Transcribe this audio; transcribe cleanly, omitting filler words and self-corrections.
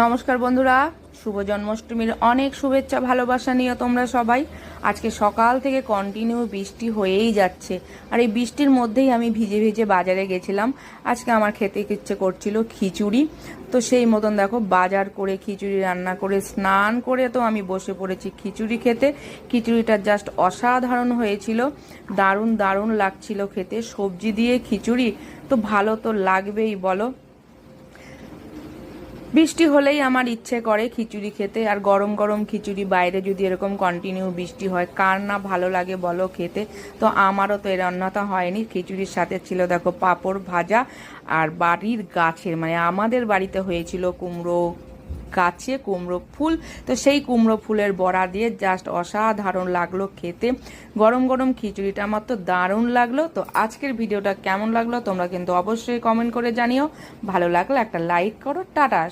নমস্কার বন্ধুরা, শুভ জন্মাষ্টমীর অনেক শুভেচ্ছা ভালোবাসা নিয়ে তোমরা সবাই। আজকে সকাল থেকে কন্টিনিউ বৃষ্টি হয়েই যাচ্ছে, আর এই বৃষ্টির মধ্যেই আমি ভিজে ভিজে বাজারে গেছিলাম। আজকে আমার খেতে ইচ্ছে করছিল খিচুড়ি, তো সেই মতন দেখো বাজার করে খিচুড়ি রান্না করে স্নান করে তো আমি বসে পড়েছি খিচুড়ি খেতে। খিচুড়িটা জাস্ট অসাধারণ হয়েছিল, দারুণ দারুণ লাগছিল খেতে। সবজি দিয়ে খিচুড়ি তো ভালো তো লাগবেই বলো। বৃষ্টি হলেই আমার ইচ্ছে করে খিচুড়ি খেতে, আর গরম গরম খিচুড়ি বাইরে যদি এরকম কন্টিনিউ বৃষ্টি হয় কার না ভালো লাগে বলো খেতে। তো আমারও তো এর অন্যথা হয়নি। খিচুড়ির সাথে ছিল দেখো পাঁপড় ভাজা, আর বাড়ির গাছের মানে আমাদের বাড়িতে হয়েছিল কুমড়ো গাছে কুমড়ো ফুল, তো সেই কুমড়ো ফুলের বড়া দিয়ে জাস্ট অসাধারণ লাগলো খেতে। গরম গরম খিচুড়িটা আমার তো দারুণ লাগলো। তো আজকের ভিডিওটা কেমন লাগলো তোমরা কিন্তু অবশ্যই কমেন্ট করে জানিও। ভালো লাগলে একটা লাইক করো। টাটা।